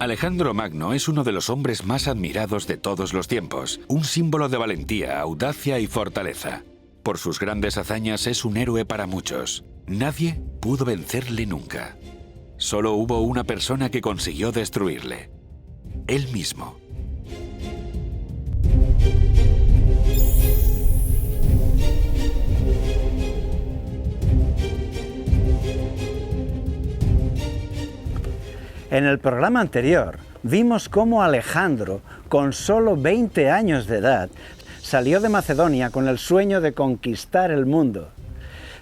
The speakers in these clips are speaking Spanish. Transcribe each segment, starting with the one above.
Alejandro Magno es uno de los hombres más admirados de todos los tiempos, un símbolo de valentía, audacia y fortaleza. Por sus grandes hazañas es un héroe para muchos. Nadie pudo vencerle nunca. Solo hubo una persona que consiguió destruirle: él mismo. En el programa anterior vimos cómo Alejandro, con solo 20 años de edad, salió de Macedonia con el sueño de conquistar el mundo.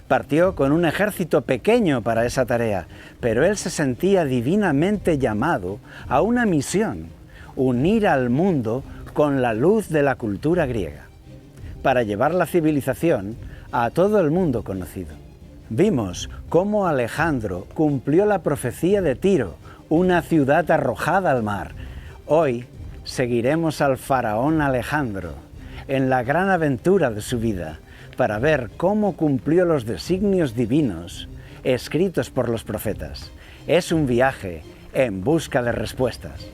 Partió con un ejército pequeño para esa tarea, pero él se sentía divinamente llamado a una misión: unir al mundo con la luz de la cultura griega, para llevar la civilización a todo el mundo conocido. Vimos cómo Alejandro cumplió la profecía de Tiro, una ciudad arrojada al mar. Hoy seguiremos al faraón Alejandro en la gran aventura de su vida, para ver cómo cumplió los designios divinos escritos por los profetas. Es un viaje en busca de respuestas.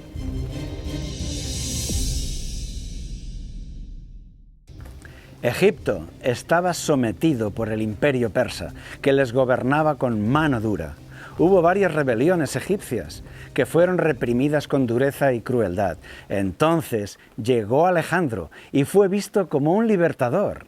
Egipto estaba sometido por el imperio persa, que les gobernaba con mano dura. Hubo varias rebeliones egipcias que fueron reprimidas con dureza y crueldad. Entonces llegó Alejandro y fue visto como un libertador.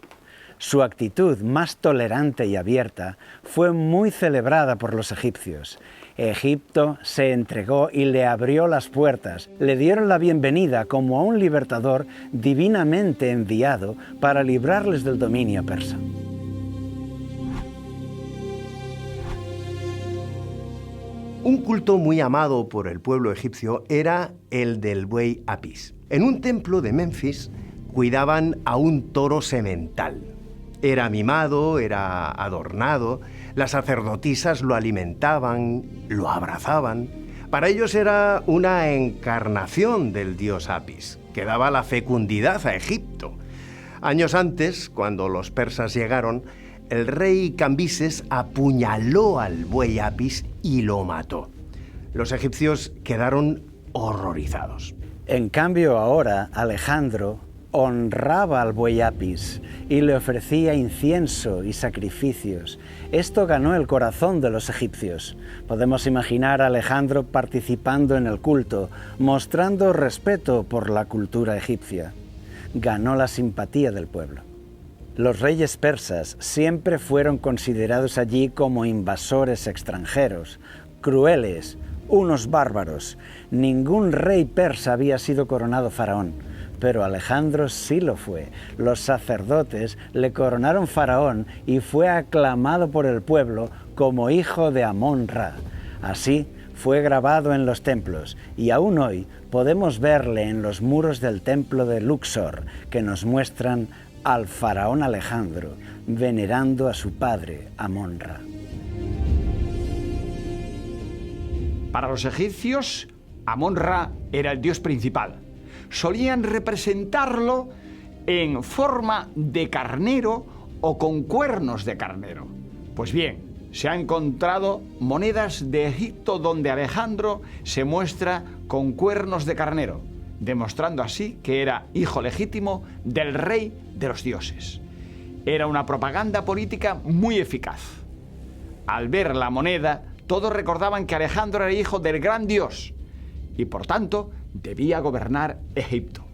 Su actitud más tolerante y abierta fue muy celebrada por los egipcios. Egipto se entregó y le abrió las puertas. Le dieron la bienvenida como a un libertador divinamente enviado para librarles del dominio persa. Un culto muy amado por el pueblo egipcio era el del buey Apis. En un templo de Menfis cuidaban a un toro semental. Era mimado, era adornado, las sacerdotisas lo alimentaban, lo abrazaban. Para ellos era una encarnación del dios Apis, que daba la fecundidad a Egipto. Años antes, cuando los persas llegaron, el rey Cambises apuñaló al buey Apis y lo mató. Los egipcios quedaron horrorizados. En cambio ahora Alejandro honraba al buey Apis y le ofrecía incienso y sacrificios. Esto ganó el corazón de los egipcios. Podemos imaginar a Alejandro participando en el culto, mostrando respeto por la cultura egipcia. Ganó la simpatía del pueblo. Los reyes persas siempre fueron considerados allí como invasores extranjeros, crueles, unos bárbaros. Ningún rey persa había sido coronado faraón, pero Alejandro sí lo fue. Los sacerdotes le coronaron faraón y fue aclamado por el pueblo como hijo de Amón-Ra. Así fue grabado en los templos y aún hoy podemos verle en los muros del templo de Luxor, que nos muestran al faraón Alejandro venerando a su padre Amón-Ra. Para los egipcios, Amón-Ra era el dios principal. Solían representarlo en forma de carnero o con cuernos de carnero. Pues bien, se han encontrado monedas de Egipto donde Alejandro se muestra con cuernos de carnero, demostrando así que era hijo legítimo del rey de los dioses. Era una propaganda política muy eficaz. Al ver la moneda, todos recordaban que Alejandro era hijo del gran dios y, por tanto, debía gobernar Egipto.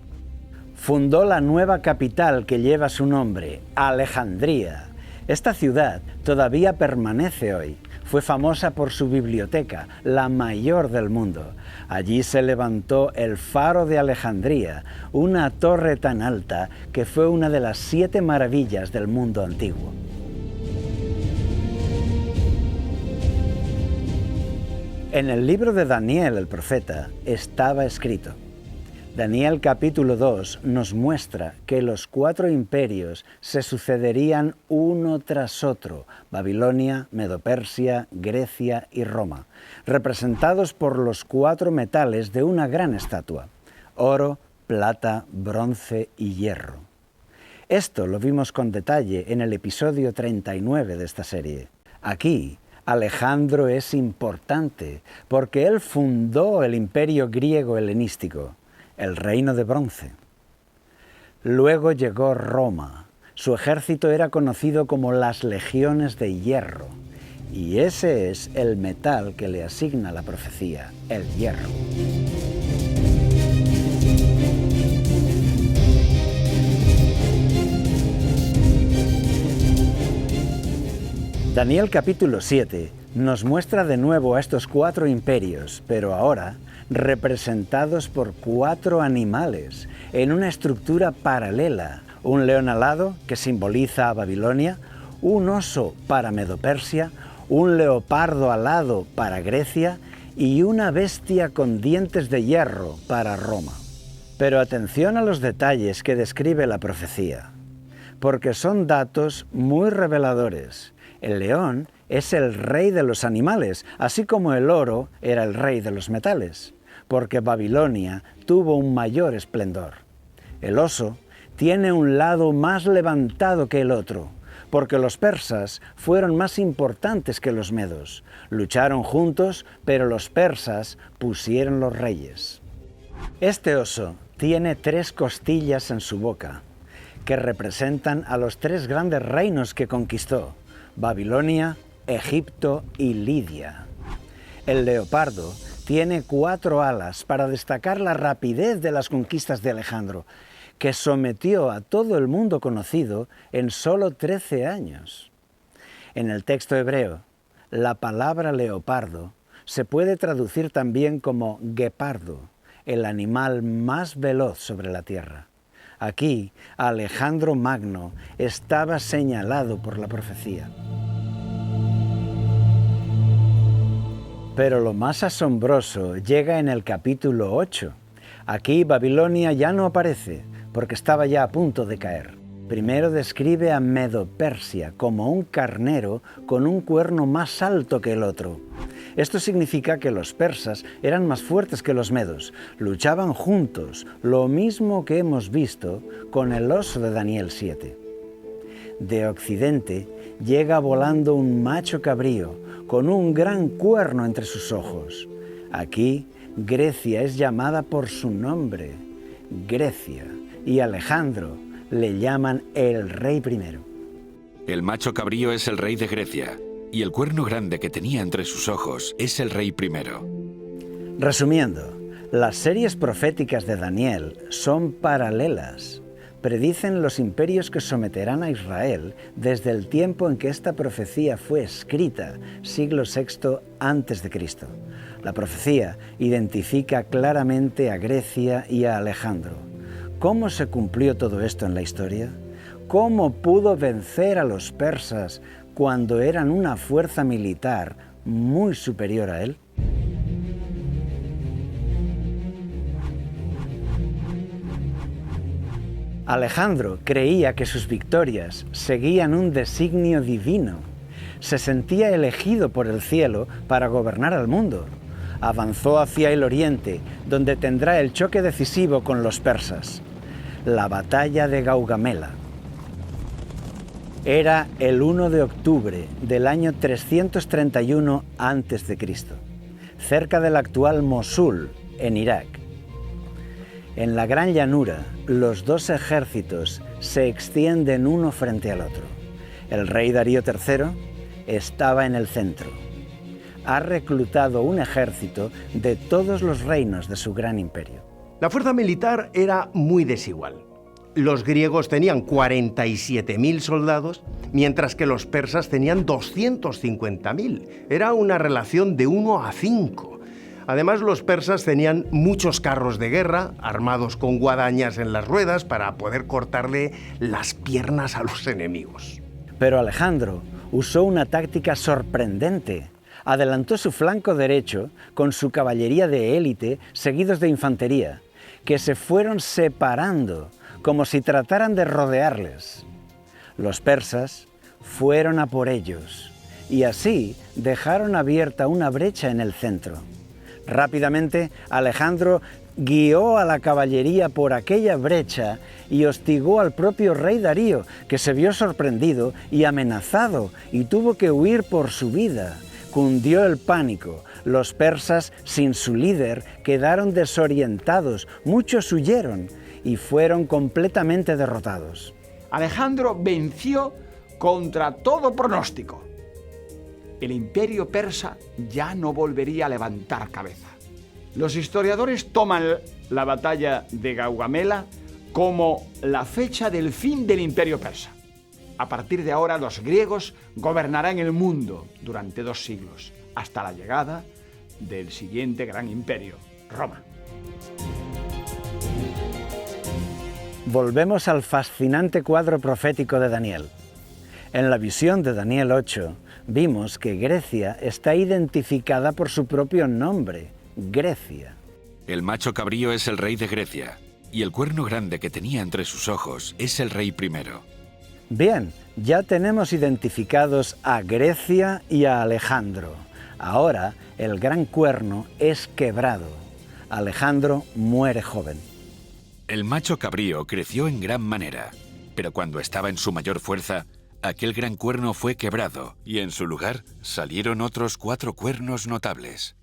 Fundó la nueva capital que lleva su nombre, Alejandría. Esta ciudad todavía permanece hoy. Fue famosa por su biblioteca, la mayor del mundo. Allí se levantó el Faro de Alejandría, una torre tan alta que fue una de las 7 maravillas del mundo antiguo. En el libro de Daniel, el profeta, estaba escrito: Daniel capítulo 2 nos muestra que los 4 imperios se sucederían uno tras otro: Babilonia, Medo-Persia, Grecia y Roma, representados por los 4 metales de una gran estatua: oro, plata, bronce y hierro. Esto lo vimos con detalle en el episodio 39 de esta serie. Aquí Alejandro es importante porque él fundó el imperio griego helenístico, el reino de bronce. Luego llegó Roma. Su ejército era conocido como las legiones de hierro, y ese es el metal que le asigna la profecía, el hierro. Daniel capítulo 7 nos muestra de nuevo a estos 4 imperios, pero ahora representados por 4 animales en una estructura paralela. Un león alado, que simboliza a Babilonia, un oso para Medo-Persia, un leopardo alado para Grecia y una bestia con dientes de hierro para Roma. Pero atención a los detalles que describe la profecía, porque son datos muy reveladores. El león es el rey de los animales, así como el oro era el rey de los metales, porque Babilonia tuvo un mayor esplendor. El oso tiene un lado más levantado que el otro, porque los persas fueron más importantes que los medos. Lucharon juntos, pero los persas pusieron los reyes. Este oso tiene 3 costillas en su boca, que representan a los 3 grandes reinos que conquistó: Babilonia, Egipto y Lidia. El leopardo tiene 4 alas para destacar la rapidez de las conquistas de Alejandro, que sometió a todo el mundo conocido en solo 13 años. En el texto hebreo, la palabra leopardo se puede traducir también como guepardo, el animal más veloz sobre la tierra. Aquí, Alejandro Magno estaba señalado por la profecía. Pero lo más asombroso llega en el capítulo 8. Aquí Babilonia ya no aparece, porque estaba ya a punto de caer. Primero describe a Medo-Persia como un carnero con un cuerno más alto que el otro. Esto significa que los persas eran más fuertes que los medos, luchaban juntos, lo mismo que hemos visto con el oso de Daniel 7. De occidente llega volando un macho cabrío con un gran cuerno entre sus ojos. Aquí Grecia es llamada por su nombre, Grecia, y Alejandro le llaman el rey primero. El macho cabrío es el rey de Grecia, y el cuerno grande que tenía entre sus ojos es el rey primero. Resumiendo, las series proféticas de Daniel son paralelas. Predicen los imperios que someterán a Israel desde el tiempo en que esta profecía fue escrita, siglo VI a.C. La profecía identifica claramente a Grecia y a Alejandro. ¿Cómo se cumplió todo esto en la historia? ¿Cómo pudo vencer a los persas cuando eran una fuerza militar muy superior a él? Alejandro creía que sus victorias seguían un designio divino. Se sentía elegido por el cielo para gobernar al mundo. Avanzó hacia el oriente, donde tendrá el choque decisivo con los persas. La batalla de Gaugamela. Era el 1 de octubre del año 331 a.C., cerca del actual Mosul, en Irak. En la gran llanura, los 2 ejércitos se extienden uno frente al otro. El rey Darío III estaba en el centro. Ha reclutado un ejército de todos los reinos de su gran imperio. La fuerza militar era muy desigual. Los griegos tenían 47.000 soldados, mientras que los persas tenían 250.000. Era una relación de 1 a 5. Además, los persas tenían muchos carros de guerra, armados con guadañas en las ruedas para poder cortarle las piernas a los enemigos. Pero Alejandro usó una táctica sorprendente. Adelantó su flanco derecho con su caballería de élite, seguidos de infantería, que se fueron separando, como si trataran de rodearles. Los persas fueron a por ellos, y así dejaron abierta una brecha en el centro. Rápidamente, Alejandro guió a la caballería por aquella brecha y hostigó al propio rey Darío, que se vio sorprendido y amenazado y tuvo que huir por su vida. cundió el pánico. Los persas, sin su líder, quedaron desorientados, muchos huyeron y fueron completamente derrotados. Alejandro venció contra todo pronóstico. El imperio persa ya no volvería a levantar cabeza. Los historiadores toman la batalla de Gaugamela como la fecha del fin del imperio persa. A partir de ahora, los griegos gobernarán el mundo durante 2 siglos, hasta la llegada del siguiente gran imperio, Roma. Volvemos al fascinante cuadro profético de Daniel. En la visión de Daniel 8, vimos que Grecia está identificada por su propio nombre, Grecia. El macho cabrío es el rey de Grecia, y el cuerno grande que tenía entre sus ojos es el rey primero. Bien, ya tenemos identificados a Grecia y a Alejandro. Ahora el gran cuerno es quebrado. Alejandro muere joven. El macho cabrío creció en gran manera, pero cuando estaba en su mayor fuerza, aquel gran cuerno fue quebrado y en su lugar salieron otros 4 cuernos notables.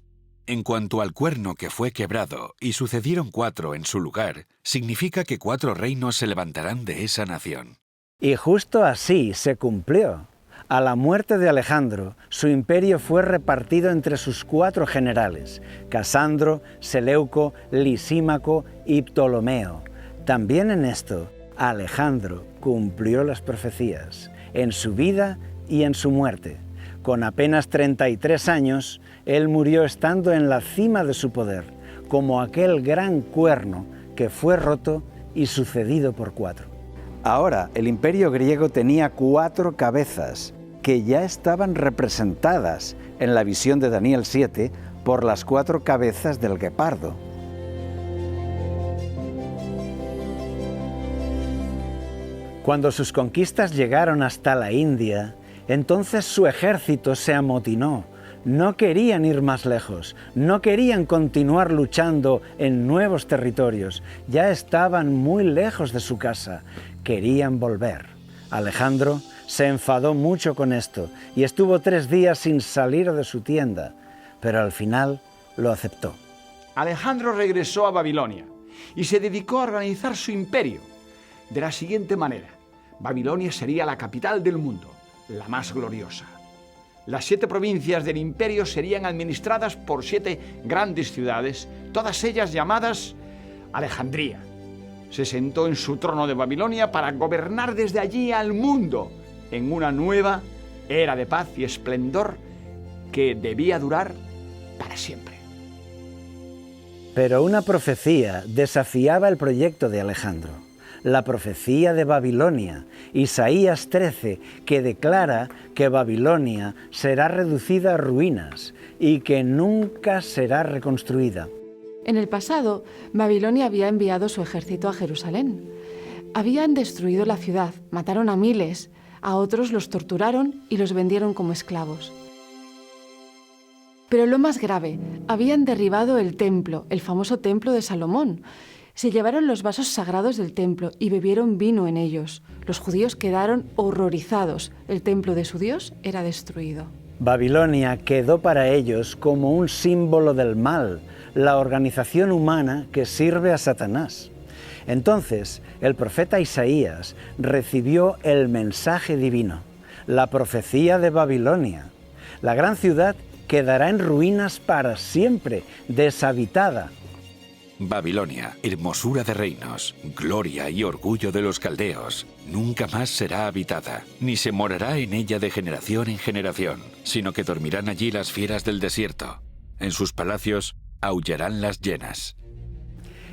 En cuanto al cuerno que fue quebrado y sucedieron 4 en su lugar, significa que 4 reinos se levantarán de esa nación. Y justo así se cumplió. A la muerte de Alejandro, su imperio fue repartido entre sus 4 generales, Casandro, Seleuco, Lisímaco y Ptolomeo. También en esto, Alejandro cumplió las profecías, en su vida y en su muerte. Con apenas 33 años, él murió estando en la cima de su poder, como aquel gran cuerno que fue roto y sucedido por 4. Ahora, el imperio griego tenía 4 cabezas, que ya estaban representadas en la visión de Daniel 7 por las 4 cabezas del guepardo. Cuando sus conquistas llegaron hasta la India, entonces su ejército se amotinó. No querían ir más lejos, no querían continuar luchando en nuevos territorios. Ya estaban muy lejos de su casa, querían volver. Alejandro se enfadó mucho con esto y estuvo 3 días sin salir de su tienda, pero al final lo aceptó. Alejandro regresó a Babilonia y se dedicó a organizar su imperio de la siguiente manera. Babilonia sería la capital del mundo, la más gloriosa. Las 7 provincias del imperio serían administradas por 7 grandes ciudades, todas ellas llamadas Alejandría. Se sentó en su trono de Babilonia para gobernar desde allí al mundo en una nueva era de paz y esplendor que debía durar para siempre. Pero una profecía desafiaba el proyecto de Alejandro. La profecía de Babilonia, Isaías 13, que declara que Babilonia será reducida a ruinas y que nunca será reconstruida. En el pasado, Babilonia había enviado su ejército a Jerusalén. Habían destruido la ciudad, mataron a miles, a otros los torturaron y los vendieron como esclavos. Pero lo más grave, habían derribado el templo, el famoso templo de Salomón. Se llevaron los vasos sagrados del templo y bebieron vino en ellos. Los judíos quedaron horrorizados. El templo de su Dios era destruido. Babilonia quedó para ellos como un símbolo del mal, la organización humana que sirve a Satanás. Entonces, el profeta Isaías recibió el mensaje divino, la profecía de Babilonia. La gran ciudad quedará en ruinas para siempre, deshabitada. Babilonia, hermosura de reinos, gloria y orgullo de los caldeos, nunca más será habitada, ni se morará en ella de generación en generación, sino que dormirán allí las fieras del desierto. En sus palacios aullarán las hienas.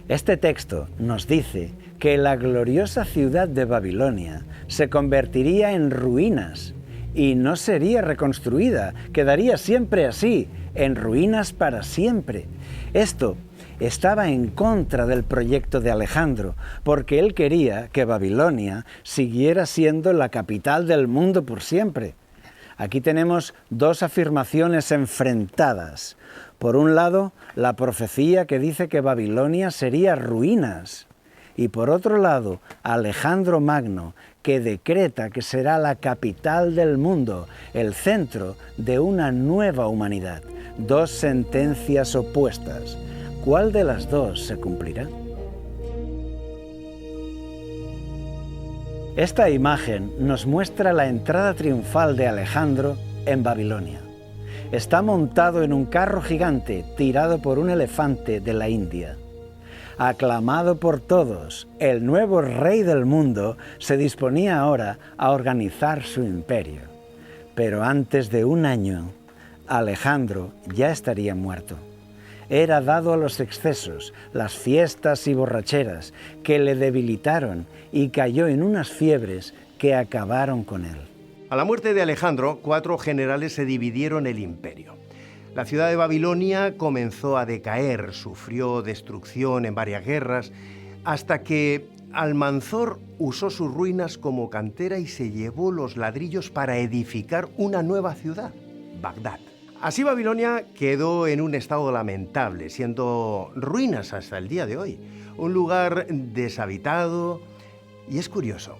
Este texto nos dice que la gloriosa ciudad de Babilonia se convertiría en ruinas y no sería reconstruida, quedaría siempre así, en ruinas para siempre. Esto estaba en contra del proyecto de Alejandro, porque él quería que Babilonia siguiera siendo la capital del mundo por siempre. Aquí tenemos 2 afirmaciones enfrentadas. Por un lado, la profecía que dice que Babilonia sería ruinas, y por otro lado Alejandro Magno, que decreta que será la capital del mundo, el centro de una nueva humanidad. Dos sentencias opuestas. ¿Cuál de las dos se cumplirá? Esta imagen nos muestra la entrada triunfal de Alejandro en Babilonia. Está montado en un carro gigante tirado por un elefante de la India. Aclamado por todos, el nuevo rey del mundo se disponía ahora a organizar su imperio. Pero antes de un año, Alejandro ya estaría muerto. Era dado a los excesos, las fiestas y borracheras que le debilitaron y cayó en unas fiebres que acabaron con él. A la muerte de Alejandro, 4 generales se dividieron el imperio. La ciudad de Babilonia comenzó a decaer, sufrió destrucción en varias guerras, hasta que Almanzor usó sus ruinas como cantera y se llevó los ladrillos para edificar una nueva ciudad, Bagdad. Así Babilonia quedó en un estado lamentable, siendo ruinas hasta el día de hoy. Un lugar deshabitado, y es curioso,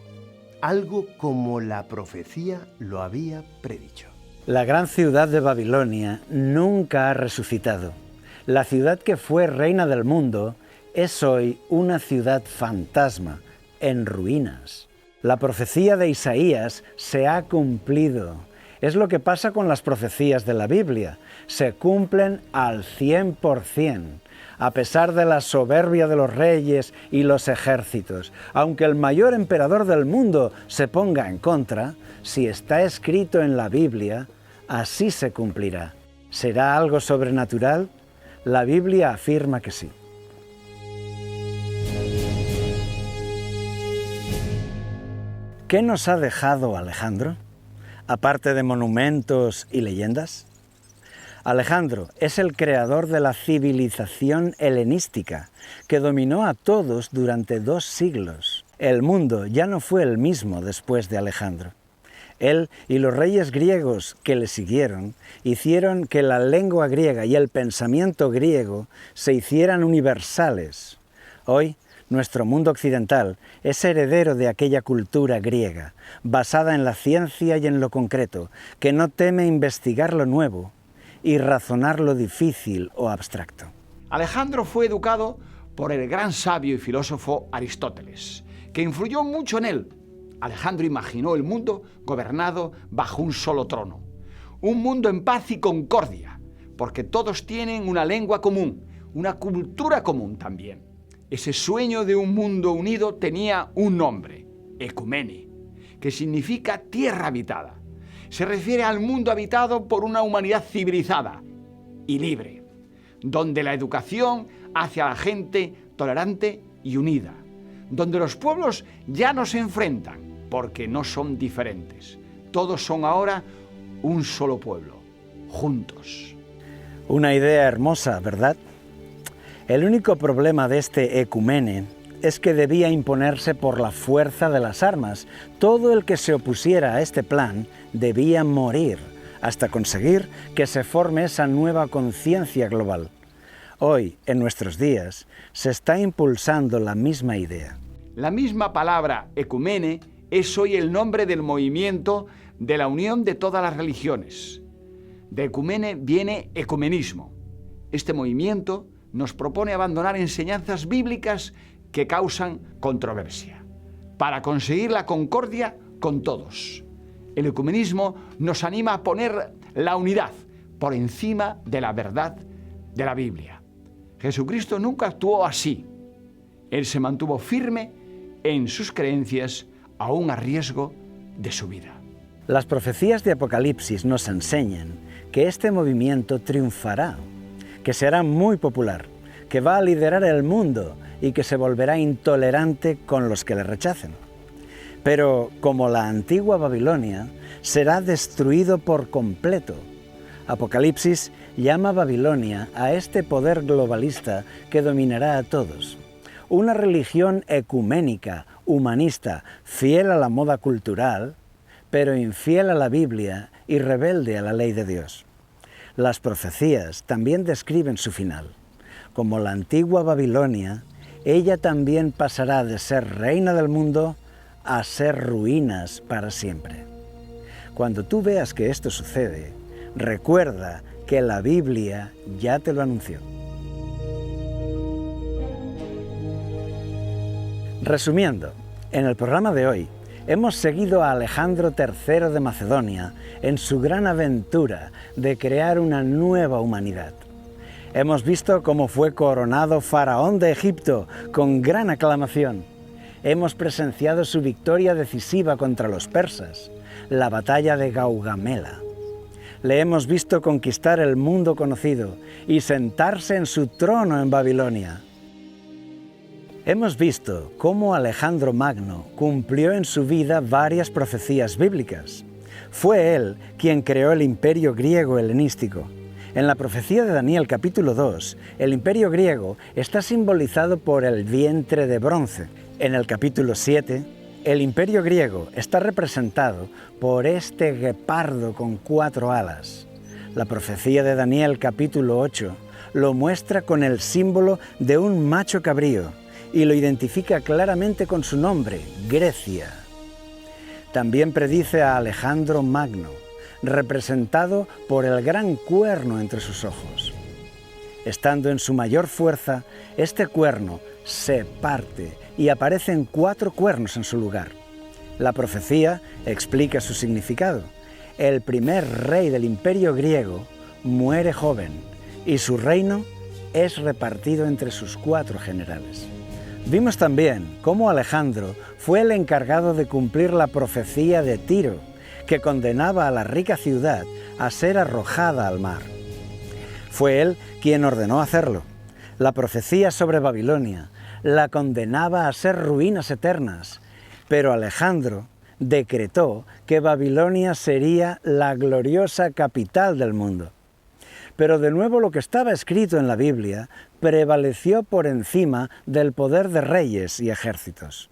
algo como la profecía lo había predicho. La gran ciudad de Babilonia nunca ha resucitado. La ciudad que fue reina del mundo es hoy una ciudad fantasma, en ruinas. La profecía de Isaías se ha cumplido. Es lo que pasa con las profecías de la Biblia. Se cumplen al 100%, a pesar de la soberbia de los reyes y los ejércitos. Aunque el mayor emperador del mundo se ponga en contra, si está escrito en la Biblia, así se cumplirá. ¿Será algo sobrenatural? La Biblia afirma que sí. ¿Qué nos ha dejado Alejandro, aparte de monumentos y leyendas? Alejandro es el creador de la civilización helenística, que dominó a todos durante 2 siglos. El mundo ya no fue el mismo después de Alejandro. Él y los reyes griegos que le siguieron hicieron que la lengua griega y el pensamiento griego se hicieran universales. Hoy, nuestro mundo occidental es heredero de aquella cultura griega, basada en la ciencia y en lo concreto, que no teme investigar lo nuevo y razonar lo difícil o abstracto. Alejandro fue educado por el gran sabio y filósofo Aristóteles, que influyó mucho en él. Alejandro imaginó el mundo gobernado bajo un solo trono, un mundo en paz y concordia, porque todos tienen una lengua común, una cultura común también. Ese sueño de un mundo unido tenía un nombre, Ecumene, que significa tierra habitada. Se refiere al mundo habitado por una humanidad civilizada y libre, donde la educación hace a la gente tolerante y unida, donde los pueblos ya no se enfrentan porque no son diferentes. Todos son ahora un solo pueblo, juntos. Una idea hermosa, ¿verdad? El único problema de este ecumene es que debía imponerse por la fuerza de las armas. Todo el que se opusiera a este plan debía morir, hasta conseguir que se forme esa nueva conciencia global. Hoy, en nuestros días, se está impulsando la misma idea. La misma palabra ecumene es hoy el nombre del movimiento de la unión de todas las religiones. De ecumene viene ecumenismo. Este movimiento nos propone abandonar enseñanzas bíblicas que causan controversia, para conseguir la concordia con todos. El ecumenismo nos anima a poner la unidad por encima de la verdad de la Biblia. Jesucristo nunca actuó así. Él se mantuvo firme en sus creencias, aún a riesgo de su vida. Las profecías de Apocalipsis nos enseñan que este movimiento triunfará, que será muy popular, que va a liderar el mundo y que se volverá intolerante con los que le rechacen. Pero, como la antigua Babilonia, será destruido por completo. Apocalipsis llama Babilonia a este poder globalista que dominará a todos. Una religión ecuménica, humanista, fiel a la moda cultural, pero infiel a la Biblia y rebelde a la ley de Dios. Las profecías también describen su final. Como la antigua Babilonia, ella también pasará de ser reina del mundo a ser ruinas para siempre. Cuando tú veas que esto sucede, recuerda que la Biblia ya te lo anunció. Resumiendo, en el programa de hoy hemos seguido a Alejandro III de Macedonia en su gran aventura de crear una nueva humanidad. Hemos visto cómo fue coronado faraón de Egipto con gran aclamación. Hemos presenciado su victoria decisiva contra los persas, la batalla de Gaugamela. Le hemos visto conquistar el mundo conocido y sentarse en su trono en Babilonia. Hemos visto cómo Alejandro Magno cumplió en su vida varias profecías bíblicas. Fue él quien creó el imperio griego helenístico. En la profecía de Daniel capítulo 2, el imperio griego está simbolizado por el vientre de bronce. En el capítulo 7, el imperio griego está representado por este guepardo con 4 alas. La profecía de Daniel capítulo 8 lo muestra con el símbolo de un macho cabrío y lo identifica claramente con su nombre, Grecia. También predice a Alejandro Magno, representado por el gran cuerno entre sus ojos. Estando en su mayor fuerza, este cuerno se parte y aparecen 4 cuernos en su lugar. La profecía explica su significado. El primer rey del imperio griego muere joven y su reino es repartido entre sus 4 generales. Vimos también cómo Alejandro fue el encargado de cumplir la profecía de Tiro, que condenaba a la rica ciudad a ser arrojada al mar. Fue él quien ordenó hacerlo. La profecía sobre Babilonia la condenaba a ser ruinas eternas, pero Alejandro decretó que Babilonia sería la gloriosa capital del mundo. Pero de nuevo lo que estaba escrito en la Biblia prevaleció por encima del poder de reyes y ejércitos,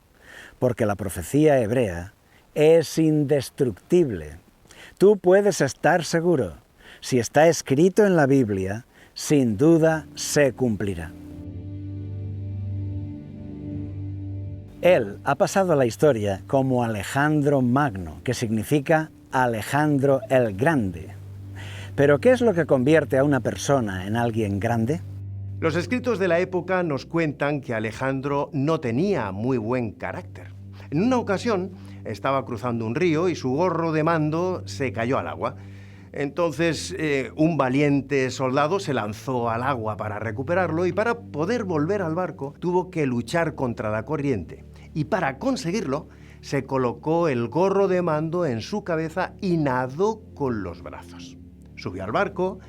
porque la profecía hebrea es indestructible. Tú puedes estar seguro, si está escrito en la Biblia, sin duda se cumplirá. Él ha pasado a la historia como Alejandro Magno, que significa Alejandro el Grande. ¿Pero qué es lo que convierte a una persona en alguien grande? Los escritos de la época nos cuentan que Alejandro no tenía muy buen carácter. En una ocasión estaba cruzando un río y su gorro de mando se cayó al agua. Entonces un valiente soldado se lanzó al agua para recuperarlo y para poder volver al barco tuvo que luchar contra la corriente. Y para conseguirlo se colocó el gorro de mando en su cabeza y nadó con los brazos. Subió al barco,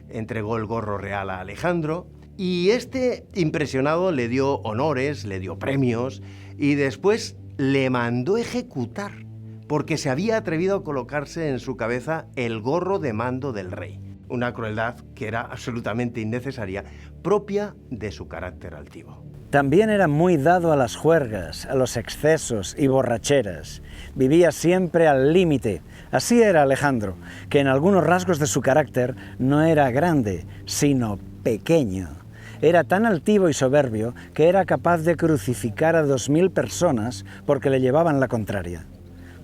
entregó el gorro real a Alejandro y este, impresionado, le dio honores, le dio premios y después le mandó ejecutar porque se había atrevido a colocarse en su cabeza el gorro de mando del rey. Una crueldad que era absolutamente innecesaria, propia de su carácter altivo. También era muy dado a las juergas, a los excesos y borracheras. Vivía siempre al límite. Así era Alejandro, que en algunos rasgos de su carácter no era grande, sino pequeño. Era tan altivo y soberbio que era capaz de crucificar a 2000 personas porque le llevaban la contraria.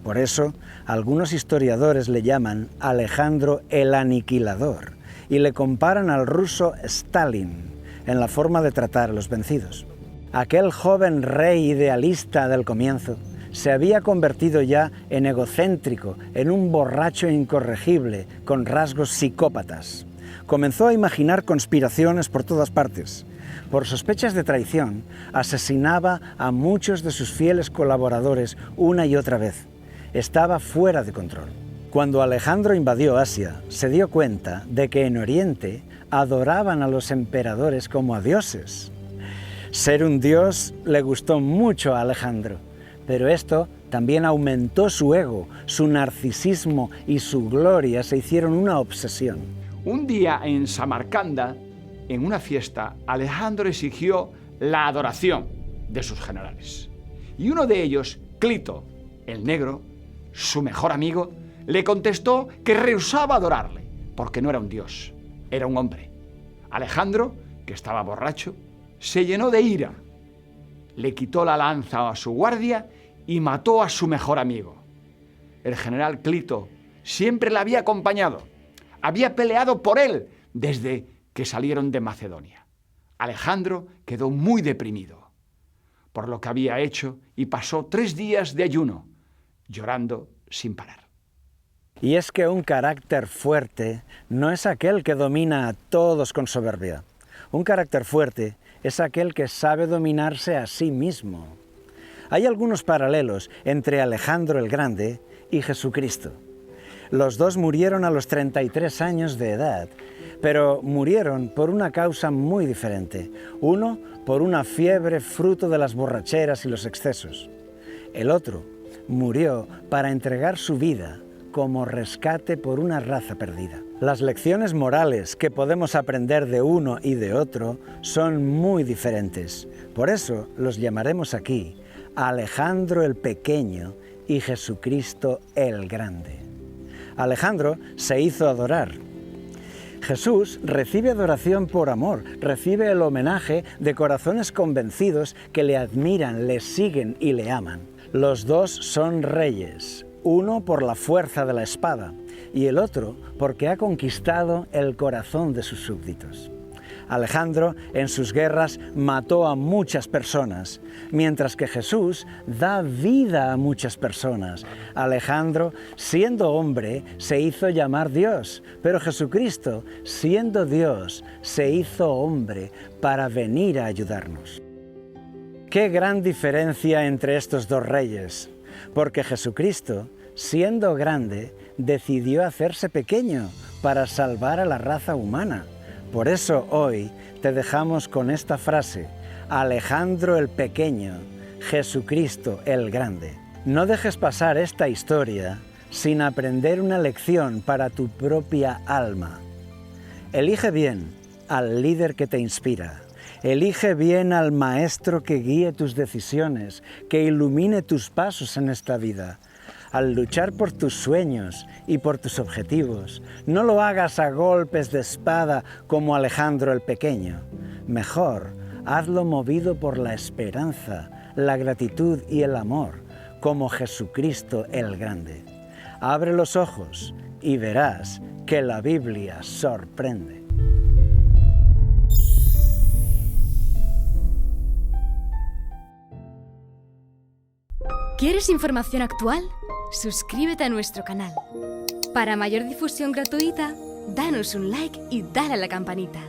Por eso, algunos historiadores le llaman Alejandro el Aniquilador y le comparan al ruso Stalin en la forma de tratar a los vencidos. Aquel joven rey idealista del comienzo se había convertido ya en egocéntrico, en un borracho incorregible con rasgos psicópatas. Comenzó a imaginar conspiraciones por todas partes. Por sospechas de traición, asesinaba a muchos de sus fieles colaboradores una y otra vez. Estaba fuera de control. Cuando Alejandro invadió Asia, se dio cuenta de que en Oriente adoraban a los emperadores como a dioses. Ser un dios le gustó mucho a Alejandro, pero esto también aumentó su ego, su narcisismo y su gloria se hicieron una obsesión. Un día en Samarcanda, en una fiesta, Alejandro exigió la adoración de sus generales. Y uno de ellos, Clito, el negro, su mejor amigo, le contestó que rehusaba adorarle, porque no era un dios, era un hombre. Alejandro, que estaba borracho, se llenó de ira le quitó la lanza a su guardia y mató a su mejor amigo. El general Clito siempre le había acompañado, había peleado por él desde que salieron de Macedonia. Alejandro quedó muy deprimido por lo que había hecho y pasó 3 días de ayuno, llorando sin parar. Y es que un carácter fuerte no es aquel que domina a todos con soberbia. Un carácter fuerte es aquel que sabe dominarse a sí mismo. Hay algunos paralelos entre Alejandro el Grande y Jesucristo. Los dos murieron a los 33 años de edad, pero murieron por una causa muy diferente. Uno por una fiebre fruto de las borracheras y los excesos. El otro murió para entregar su vida como rescate por una raza perdida. Las lecciones morales que podemos aprender de uno y de otro son muy diferentes. Por eso los llamaremos aquí Alejandro el Pequeño y Jesucristo el Grande. Alejandro se hizo adorar. Jesús recibe adoración por amor, recibe el homenaje de corazones convencidos que le admiran, le siguen y le aman. Los dos son reyes, uno por la fuerza de la espada y el otro porque ha conquistado el corazón de sus súbditos. Alejandro en sus guerras mató a muchas personas, mientras que Jesús da vida a muchas personas. Alejandro, siendo hombre, se hizo llamar Dios, pero Jesucristo, siendo Dios, se hizo hombre para venir a ayudarnos. ¡Qué gran diferencia entre estos dos reyes! Porque Jesucristo, siendo grande, decidió hacerse pequeño para salvar a la raza humana. Por eso hoy te dejamos con esta frase: Alejandro el Pequeño, Jesucristo el Grande. No dejes pasar esta historia sin aprender una lección para tu propia alma. Elige bien al líder que te inspira. Elige bien al maestro que guíe tus decisiones, que ilumine tus pasos en esta vida. Al luchar por tus sueños y por tus objetivos, no lo hagas a golpes de espada como Alejandro el Pequeño. Mejor, hazlo movido por la esperanza, la gratitud y el amor, como Jesucristo el Grande. Abre los ojos y verás que la Biblia sorprende. ¿Quieres información actual? Suscríbete a nuestro canal. Para mayor difusión gratuita, danos un like y dale a la campanita.